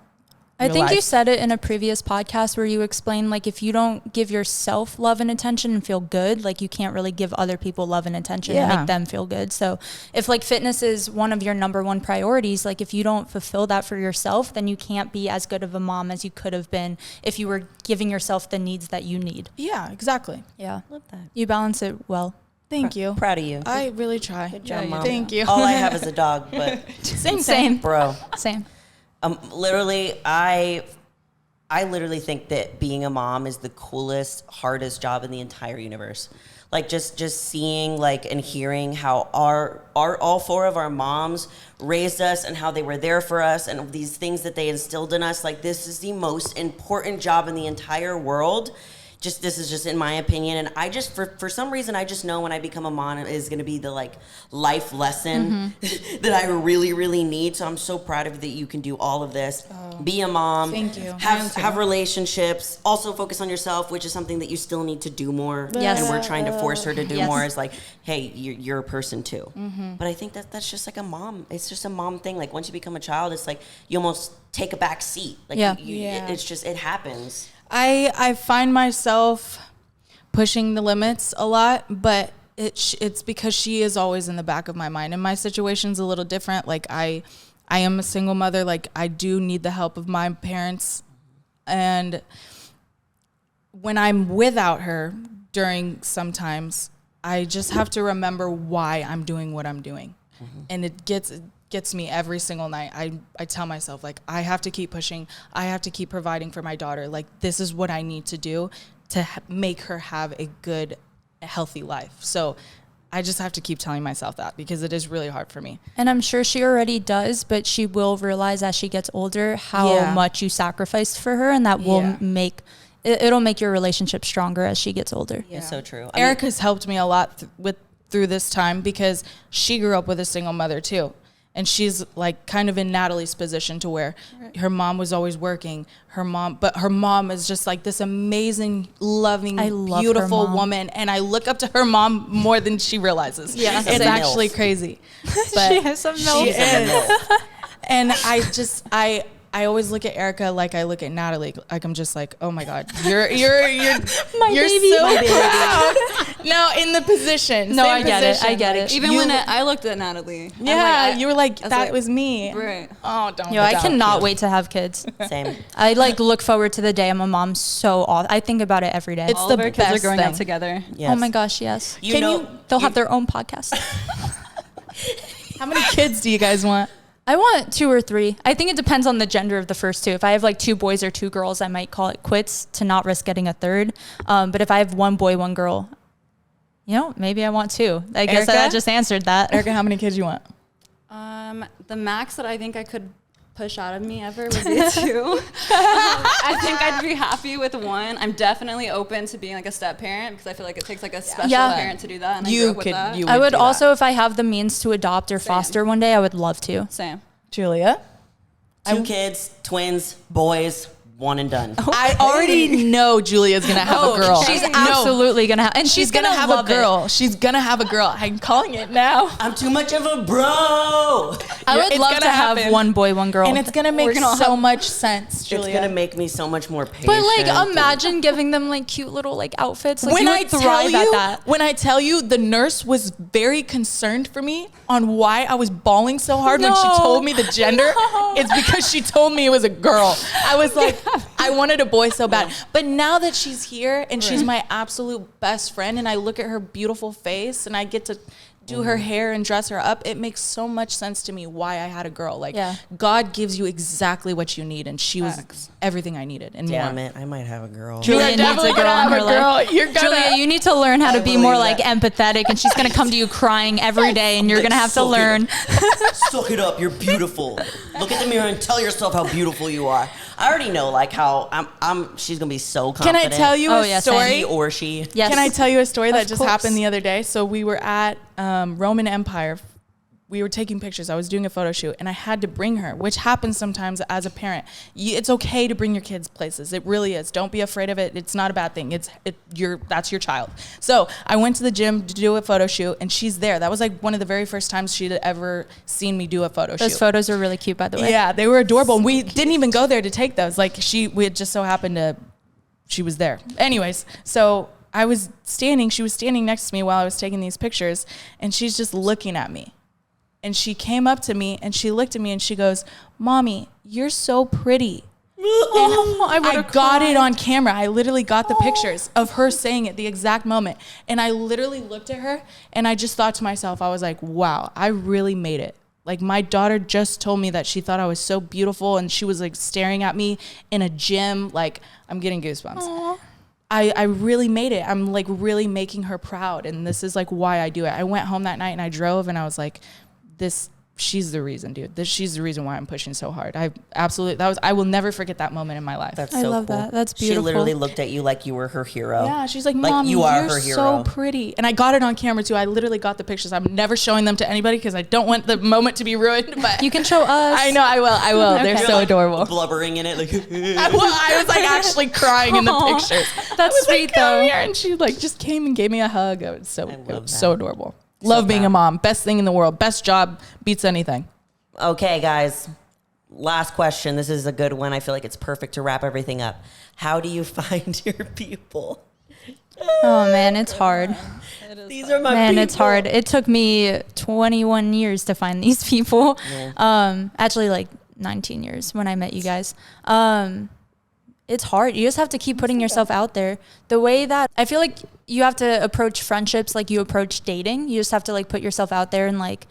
I think life. you said it in a previous podcast where you explained, like, if you don't give yourself love and attention and feel good, like, you can't really give other people love and attention and make them feel good. So if like fitness is one of your number one priorities, like if you don't fulfill that for yourself, then you can't be as good of a mom as you could have been if you were giving yourself the needs that you need. Yeah, exactly. Yeah. Love that. You balance it well. Thank you. Proud of you. I really try. Good job, Mom. Thank you. All I have is a dog, but Same. bro. Same. Literally, I literally think that being a mom is the coolest, hardest job in the entire universe. Like just seeing like and hearing how our all four of our moms raised us and how they were there for us and these things that they instilled in us. Like, this is the most important job in the entire world. This is just in my opinion, and I just for some reason I just know when I become a mom it is going to be the like life lesson that I really, really need. So I'm so proud of you that you can do all of this. Be a mom. Thank you. Have relationships. Also focus on yourself, which is something that you still need to do more. Yes. And we're trying to force her to do Yes. more. Is like, hey, you're a person too. But I think that's just like a mom. It's just a mom thing. Like, once you become a child, it's like you almost take a back seat. Like, it's just, it happens. I find myself pushing the limits a lot, but it's because she is always in the back of my mind. And my situation's a little different. Like, I am a single mother. Like, I do need the help of my parents. And when I'm without her during sometimes, I just have to remember why I'm doing what I'm doing. And it gets me every single night. I tell myself, like, I have to keep pushing. I have to keep providing for my daughter. Like, this is what I need to do to make her have a good, healthy life. So I just have to keep telling myself that because it is really hard for me. And I'm sure she already does, but she will realize as she gets older how much you sacrificed for her, and that will it'll make your relationship stronger as she gets older. It's so true. Erica's helped me a lot through this time because she grew up with a single mother too. And she's like kind of in Natalie's position to where her mom was always working. But her mom is just like this amazing, loving, beautiful woman. And I look up to her mom more than she realizes. Yeah, it's actually crazy. But she has some milk. She is. And I always look at Arica like I look at Natalie. Like I'm just like, oh my God, you're my you're baby. so My proud. No, in the position. No, Same I get position. it. I get it. Even when I looked at Natalie. Yeah, you were like, that was me. Right. Oh, don't. Yo, I cannot wait to have kids. Same. I like look forward to the day I'm a mom so often. I think about it every day. It's All the of our kids are best growing thing. up together. Yes. Oh my gosh, yes. They'll have their own podcast. How many kids do you guys want? I want 2 or 3. I think it depends on the gender of the first 2. If I have like 2 boys or 2 girls, I might call it quits to not risk getting a third. But if I have 1 boy, 1 girl, maybe I want 2. I guess I just answered that. Erica, how many kids you want? The max that I think I could push out of me ever would be 2. I think I'd be happy with 1. I'm definitely open to being like a step parent because I feel like it takes like a special parent to do that. And I grew up with that. I would also, if I have the means to adopt or foster one day, I would love to. Same. Julia? 2 kids, twins, boys, 1 and done. I already know Julia's gonna have a girl. She's absolutely gonna have, and she's gonna have a girl. She's gonna have a girl. I'm calling it now. I'm too much of a bro. I would love to have 1 boy, 1 girl. And it's gonna make so much sense, Julia. It's gonna make me so much more patient. But like, imagine giving them like cute little like outfits. Like, when you would thrive at that. When I tell you, the nurse was very concerned for me on why I was bawling so hard when she told me the gender. It's because she told me it was a girl. I was like, I wanted a boy so bad. But now that she's here and she's my absolute best friend, and I look at her beautiful face and I get to do her hair and dress her up, it makes so much sense to me why I had a girl. Like, God gives you exactly what you need, and she was everything I needed and Damn more. it, I might have a girl. Julia needs a girl in her life. Julia, you need to learn how to be more like empathetic, and she's gonna come to you crying every day, and you're gonna have to learn. Suck it up, you're beautiful. Look at the mirror and tell yourself how beautiful you are. I already know like how she's gonna be so confident. Can I tell you a story? He or she. Yes. Can I tell you a story that just course. happened the other day? So we were at Roman Empire. We were taking pictures. I was doing a photo shoot, and I had to bring her, which happens sometimes as a parent. It's okay to bring your kids places. It really is. Don't be afraid of it. It's not a bad thing. That's your child. So I went to the gym to do a photo shoot, and she's there. That was like one of the very first times she'd ever seen me do a photo shoot. Those photos are really cute, by the way. Yeah, they were adorable. And we didn't even go there to take those. Like we had just so happened to, she was there. Anyways, so she was standing next to me while I was taking these pictures, and she's just looking at me. And she came up to me and she looked at me and she goes, "Mommy, you're so pretty." And I got it on camera. I literally got the pictures of her saying it the exact moment. And I literally looked at her and I just thought to myself, I was like, wow, I really made it. Like, my daughter just told me that she thought I was so beautiful, and she was like staring at me in a gym. Like, I'm getting goosebumps. I really made it. I'm like really making her proud. And this is like why I do it. I went home that night and I drove and I was like, she's the reason, dude. She's the reason why I'm pushing so hard. I will never forget that moment in my life. That's so I love cool. that. That's beautiful. She literally looked at you like you were her hero. Yeah, she's like, "Mom, you are you're her hero. so pretty." And I got it on camera too. I literally got the pictures. I'm never showing them to anybody because I don't want the moment to be ruined. But You can show us. I know, I will. Okay. They're You're so like adorable. blubbering in it, like. I was like actually crying in the pictures. That's sweet Come though. here, and she like just came and gave me a hug. It was so adorable. So Love being proud. a mom. Best thing in the world. Best job beats anything. Okay, guys. Last question. This is a good one. I feel like it's perfect to wrap everything up. How do you find your people? Oh man, it's hard. These are my Man, people. it's hard. It took me 21 years to find these people. Yeah. Actually like 19 years when I met you guys. It's hard. You just have to keep putting yourself out there. The way that I feel like you have to approach friendships like you approach dating. You just have to like put yourself out there and like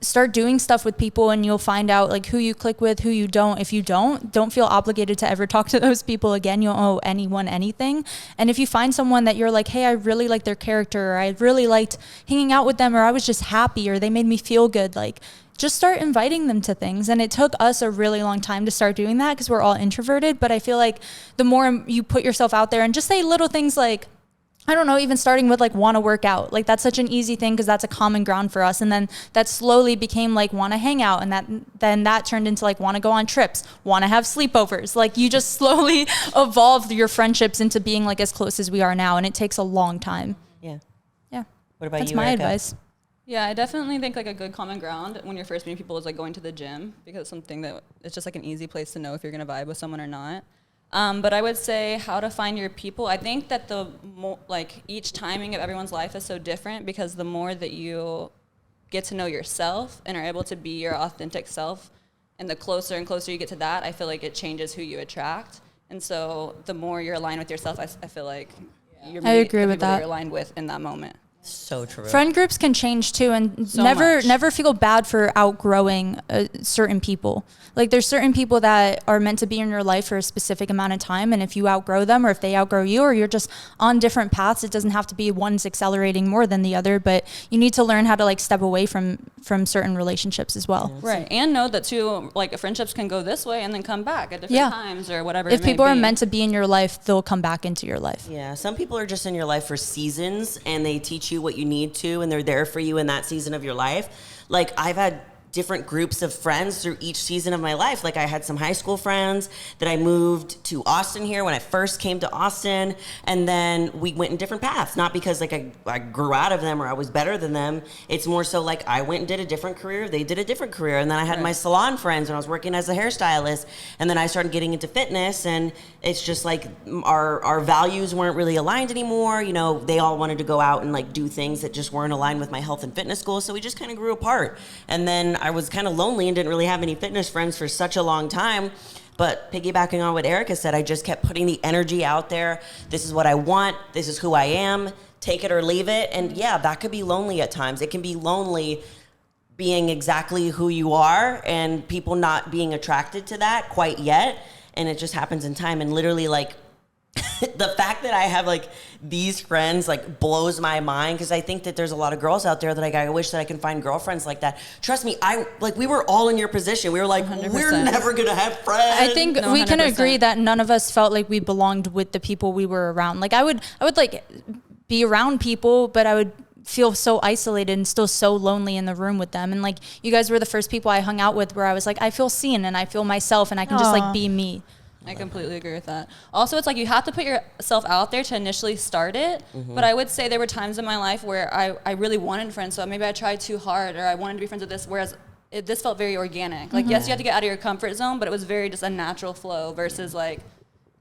start doing stuff with people and you'll find out like who you click with, who you don't. If you don't feel obligated to ever talk to those people again. You don't owe anyone anything. And if you find someone that you're like, hey, I really like their character, or I really liked hanging out with them, or I was just happy, or they made me feel good, like just start inviting them to things. And it took us a really long time to start doing that because we're all introverted. But I feel like the more you put yourself out there and just say little things like, I don't know, even starting with like want to work out. Like that's such an easy thing because that's a common ground for us. And then that slowly became like want to hang out. And then that turned into like want to go on trips, want to have sleepovers. Like you just slowly evolved your friendships into being like as close as we are now. And it takes a long time. Yeah. Yeah. What about that's you, my Arica? advice. Yeah, I definitely think like a good common ground when you're first meeting people is like going to the gym, because it's something that it's just like an easy place to know if you're going to vibe with someone or not. But I would say how to find your people. I think that like each timing of everyone's life is so different, because the more that you get to know yourself and are able to be your authentic self, and the closer and closer you get to that, I feel like it changes who you attract. And so the more you're aligned with yourself, I feel like you're I agree with people that. you're aligned with in that moment. So true. Friend groups can change too, and So never feel bad for outgrowing certain people. Like there's certain people that are meant to be in your life for a specific amount of time, and if you outgrow them, or if they outgrow you, or you're just on different paths, it doesn't have to be one's accelerating more than the other, but you need to learn how to like step away from certain relationships as well. Right, and know that too, like friendships can go this way and then come back at different times or whatever. If it may people are be. meant to be in your life, they'll come back into your life. Yeah, some people are just in your life for seasons, and they teach you what you need to, and they're there for you in that season of your life. Like I've had different groups of friends through each season of my life. Like I had some high school friends that I moved to Austin here when I first came to Austin, and then we went in different paths. Not because like I grew out of them or I was better than them. It's more so like I went and did a different career, they did a different career. And then I had my salon friends when I was working as a hairstylist, and then I started getting into fitness, and it's just like our values weren't really aligned anymore. You know, they all wanted to go out and like do things that just weren't aligned with my health and fitness goals, so we just kind of grew apart. And then I was kind of lonely and didn't really have any fitness friends for such a long time. But piggybacking on what Arica said, I just kept putting the energy out there. This is what I want. This is who I am. Take it or leave it. And yeah, that could be lonely at times. It can be lonely being exactly who you are and people not being attracted to that quite yet. And it just happens in time. And literally like the fact that I have like these friends like blows my mind, because I think that there's a lot of girls out there that like I wish that I can find girlfriends like that. Trust me, we were all in your position. We were like, 100%. we're never gonna have friends. I think No, we can 100%. agree that none of us felt like we belonged with the people we were around. Like I would like be around people, but I would feel so isolated and still so lonely in the room with them. And like you guys were the first people I hung out with where I was like, I feel seen and I feel myself and I can just like be me. I completely agree with that. Also, it's like you have to put yourself out there to initially start it. But I would say there were times in my life where I really wanted friends, so maybe I tried too hard, or I wanted to be friends with this, whereas this felt very organic. Like, yes, you have to get out of your comfort zone, but it was very just a natural flow versus like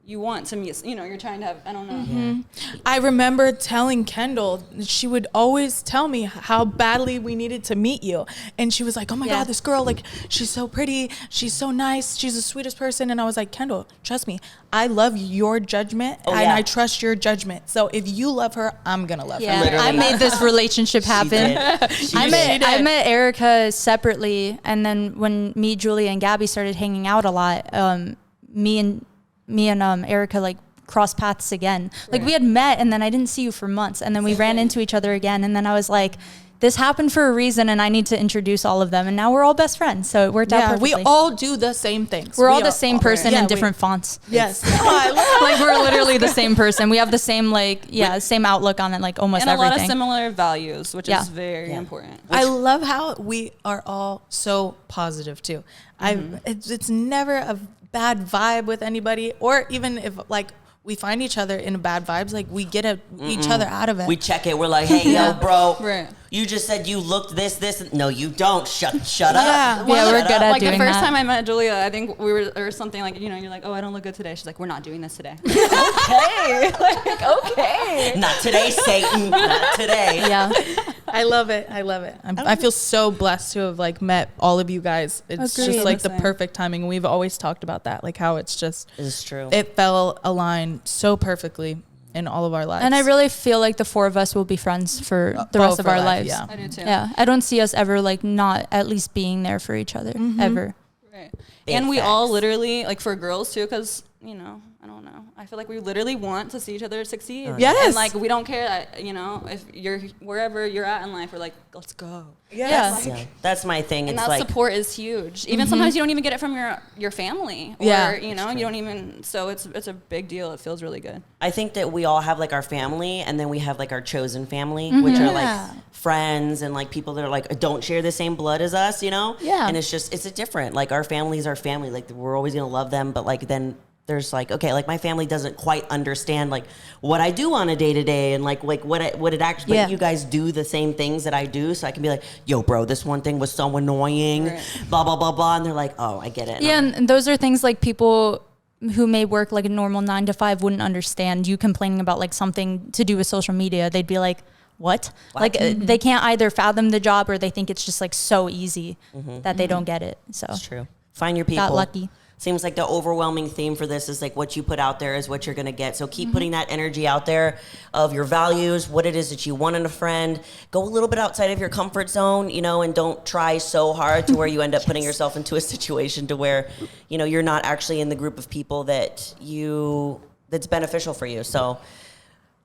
you want to meet, you know, you're trying to have, I don't know. I remember telling Kendall, she would always tell me how badly we needed to meet you. And she was like, oh my God, this girl, like, she's so pretty. She's so nice. She's the sweetest person. And I was like, Kendall, trust me, I love your judgment and I trust your judgment. So if you love her, I'm going to love her. Literally. I made this relationship happen. I met Arica separately. And then when me, Julia, and Gabby started hanging out a lot, me and Arica like crossed paths again. Like we had met and then I didn't see you for months, and then we ran into each other again, and then I was like, this happened for a reason and I need to introduce all of them, and now we're all best friends, so it worked out perfectly. We all do the same things. We're all the same person in different fonts. Yes. Like we're literally the same person. We have the same same outlook on it, like almost And a everything. lot of similar values, which is very important. I love how we are all so positive too. It's never a bad vibe with anybody, or even if like we find each other in bad vibes, like we get each other out of it. We check it. We're like, hey, yo, bro, Right. you just said you looked this. No, you don't. Shut up. Yeah, we're good at Like doing the first that. time I met Julia, I think we were, or something like, you know, you're like, oh, I don't look good today. She's like, we're not doing this today. Okay. Like, okay. Not today, Satan. Not today. Yeah. I love it. I feel so blessed to have like met all of you guys. It's Agreed. just like the Same. perfect timing. We've always talked about that, like how it's just, It's true. it fell aligned so perfectly. in all of our lives. And I really feel like the four of us will be friends for the rest of our lives. Yeah. I do too. Yeah. I don't see us ever like not at least being there for each other ever. Right. Big And we all facts. literally, like for girls too, because, you know, I don't know. I feel like we literally want to see each other succeed. Yes. And like, we don't care that, you know, if you're wherever you're at in life, we're like, let's go. Yeah. Yeah, that's my thing. And It's that like, support is huge. Even sometimes you don't even get it from your family. Or, Yeah. you know, you don't even, so it's a big deal. It feels really good. I think that we all have like our family, and then we have like our chosen family, which are like friends and like people that are like don't share the same blood as us, you know? Yeah. And it's a different, like our family's our family. Like we're always gonna love them, but like then there's like, okay, like my family doesn't quite understand like what I do on a day to day and like what it actually, Yeah. but you guys do the same things that I do. So I can be like, yo, bro, this one thing was so annoying, Right. blah, blah, blah, blah. And they're like, oh, I get it. Yeah, and those are things like people who may work like a normal 9 to 5 wouldn't understand you complaining about like something to do with social media. They'd be like, what? Like they can't either fathom the job or they think it's just like so easy that they don't get it. So It's true. Find your people. got lucky. Seems like the overwhelming theme for this is like what you put out there is what you're going to get. So keep putting that energy out there of your values, what it is that you want in a friend. Go a little bit outside of your comfort zone, you know, and don't try so hard to where you end up putting yourself into a situation to where, you know, you're not actually in the group of people that's beneficial for you. So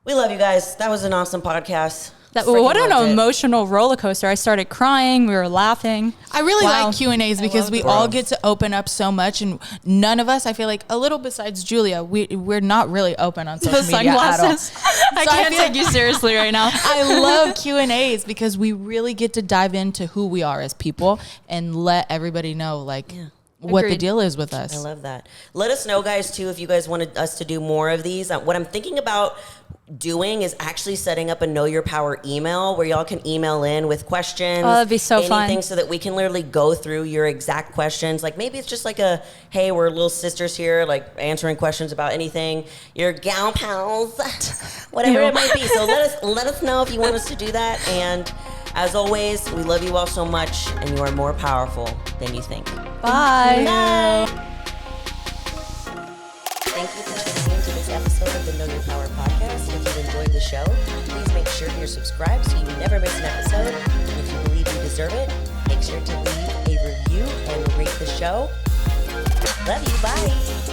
we love you guys. That was an awesome podcast. What Freaking an loved it. emotional roller coaster. I started crying. We were laughing. I really Wow. like Q&As because we all get to open up so much, and none of us, I feel like, a little besides Julia, we're not really open on social media at all. I So I can't feel take you seriously right now. I love Q&As because we really get to dive into who we are as people and let everybody know like what the Agreed. deal is with us. I love that. Let us know, guys, too, if you guys wanted us to do more of these. What I'm thinking about doing is actually setting up a Know Your Power email where y'all can email in with questions. Oh, that'd be so fun. anything so that we can literally go through your exact questions. Like maybe it's just like a, hey, we're little sisters here, like answering questions about anything. Your gal pals, whatever it might be. So let us know if you want us to do that. And as always, we love you all so much, and you are more powerful than you think. Bye. Thank you for tuning in to this episode of the Know Your Power podcast. If you enjoyed the show, please make sure you're subscribed so you never miss an episode. And if you believe you deserve it, make sure to leave a review and rate the show. Love you. Bye.